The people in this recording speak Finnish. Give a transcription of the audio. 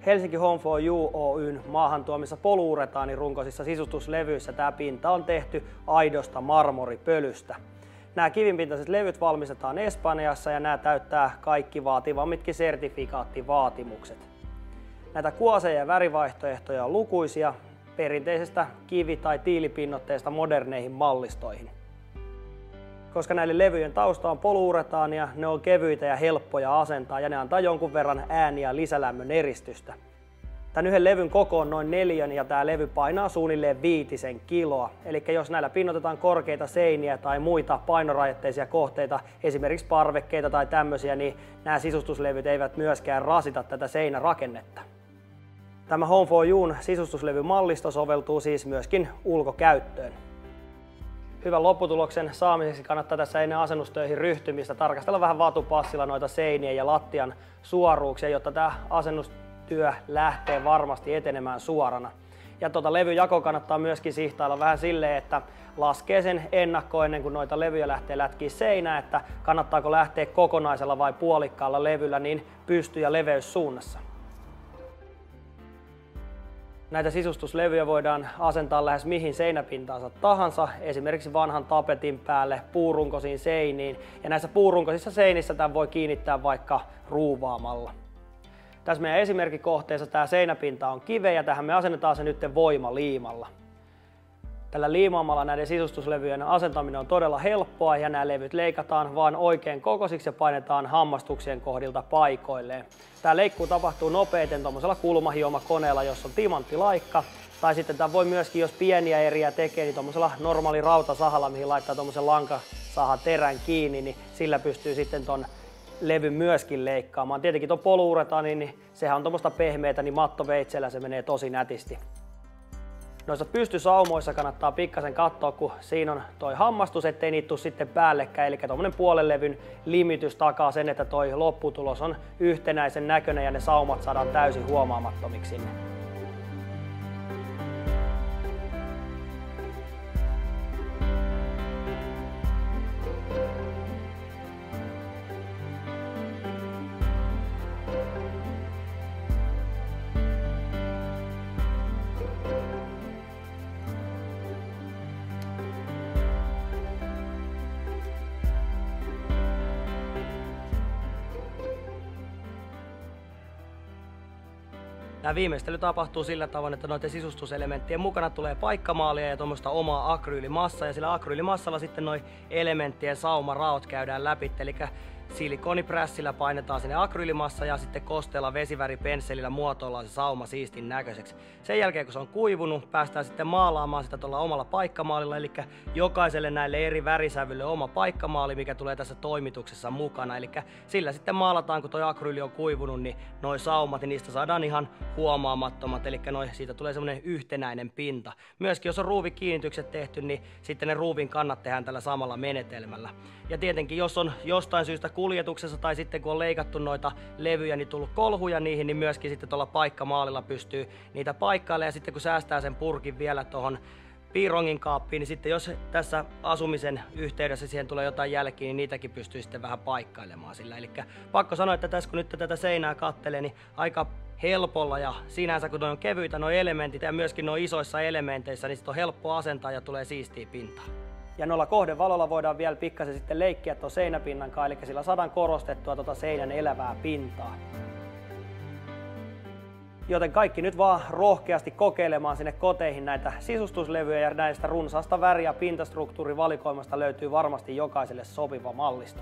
Helsinki Home for You Oyn maahan tuomissa poluuretaanirunkoisissa sisustuslevyissä tämä pinta on tehty aidosta marmoripölystä. Nämä kivinpintaiset levyt valmistetaan Espanjassa ja nämä täyttää kaikki vaativammitkin sertifikaattivaatimukset. Näitä kuoseja ja värivaihtoehtoja on lukuisia perinteisestä kivi- tai tiilipinnoitteesta moderneihin mallistoihin. Koska näille levyjen tausta on poluuretaania, ne on kevyitä ja helppoja asentaa ja ne antaa jonkun verran ääni- ja lisälämmön eristystä. Tämän yhden levyn koko on noin 4 ja tämä levy painaa suunnilleen 5 kiloa. Eli jos näillä pinnoitetaan korkeita seiniä tai muita painorajoitteisia kohteita, esimerkiksi parvekkeita tai tämmöisiä, niin nämä sisustuslevyt eivät myöskään rasita tätä seinärakennetta. Tämä Home for Youn sisustuslevymallisto soveltuu siis myöskin ulkokäyttöön. Hyvän lopputuloksen saamiseksi kannattaa tässä ennen asennustöihin ryhtymistä tarkastella vähän vatupassilla noita seinien ja lattian suoruuksia, jotta tämä asennustyö lähtee varmasti etenemään suorana. Ja levyjakoa kannattaa myöskin sihtailla vähän silleen, että laskee sen ennakkoon ennen kuin noita levyjä lähtee lätkiä seinään, että kannattaako lähteä kokonaisella vai puolikkaalla levyllä niin pysty- ja leveyssuunnassa. Näitä sisustuslevyjä voidaan asentaa lähes mihin seinäpintaansa tahansa, esimerkiksi vanhan tapetin päälle, puurunkosiin seiniin. Ja näissä puurunkosissa seinissä tämän voi kiinnittää vaikka ruuvaamalla. Tässä meidän esimerkkikohteessa tämä seinäpinta on kiveä ja tähän me asennetaan se nyt voimaliimalla. Tällä liimaamalla näiden sisustuslevyjen asentaminen on todella helppoa ja nämä levyt leikataan vaan oikein kokoisiksi ja painetaan hammastuksien kohdilta paikoilleen. Tämä leikkuu tapahtuu nopeiten tuollaisella kulmahiomakoneella, jossa on timanttilaikka. Tai sitten tämä voi myöskin, jos pieniä eriä tekee, niin tuollaisella normaali rautasahalla, mihin laittaa tuommoisen lankasahan terän kiinni, niin sillä pystyy sitten ton levyn myöskin leikkaamaan. Tietenkin tuon poluuretaani, niin sehän on tuommoista pehmeätä, niin mattoveitsellä se menee tosi nätisti. Noissa pystysaumoissa kannattaa pikkasen katsoa, kun siinä on toi hammastus, ettei niitä tule sitten päällekkäin. Eli tuommoinen puolen levyn limitys takaa sen, että toi lopputulos on yhtenäisen näköinen ja ne saumat saadaan täysin huomaamattomiksi sinne. Tämä viimeistely tapahtuu sillä tavoin, että noiden sisustuselementtien mukana tulee paikkamaalia ja tuommoista omaa akryylimassaa. Ja sillä akryylimassalla sitten noin elementtien saumaraot käydään läpi. Eli silikoniprässillä painetaan sinne akryylimassa ja sitten kosteella vesiväripensselillä muotoillaan se sauma siistin näköiseksi. Sen jälkeen kun se on kuivunut, päästään sitten maalaamaan sitä tuolla omalla paikkamaalilla. Eli jokaiselle näille eri värisävylle oma paikkamaali, mikä tulee tässä toimituksessa mukana. Eli sillä sitten maalataan, kun tuo akryyli on kuivunut, niin noi saumat, niin niistä saadaan ihan huomaamattomat. Eli siitä tulee semmoinen yhtenäinen pinta. Myöskin jos on ruuvikiinnitykset tehty, niin sitten ne ruuvin kannat tehdään tällä samalla menetelmällä. Ja tietenkin jos on jostain syystä kuljetuksessa tai sitten kun on leikattu noita levyjä, niin tullut kolhuja niihin, niin myöskin sitten tuolla paikkamaalilla pystyy niitä paikkailemaan. Ja sitten kun säästää sen purkin vielä tuohon piirongin kaappiin, niin sitten jos tässä asumisen yhteydessä siihen tulee jotain jälkiä, niin niitäkin pystyy sitten vähän paikkailemaan sillä. Eli pakko sanoa, että tässä kun nyt tätä seinää kattelee, niin aika helpolla ja sinänsä kun on kevyitä nuo elementit ja myöskin nuo isoissa elementeissä, niin sitten on helppo asentaa ja tulee siistiä pintaa. Ja noilla kohdevalolla voidaan vielä pikkasen sitten leikkiä tuon seinäpinnan kanssa, eli sillä saadaan korostettua tuota seinän elävää pintaa. Joten kaikki nyt vaan rohkeasti kokeilemaan sinne koteihin näitä sisustuslevyjä ja näistä runsaasta väri- ja pintastruktuurivalikoimasta löytyy varmasti jokaiselle sopiva mallisto.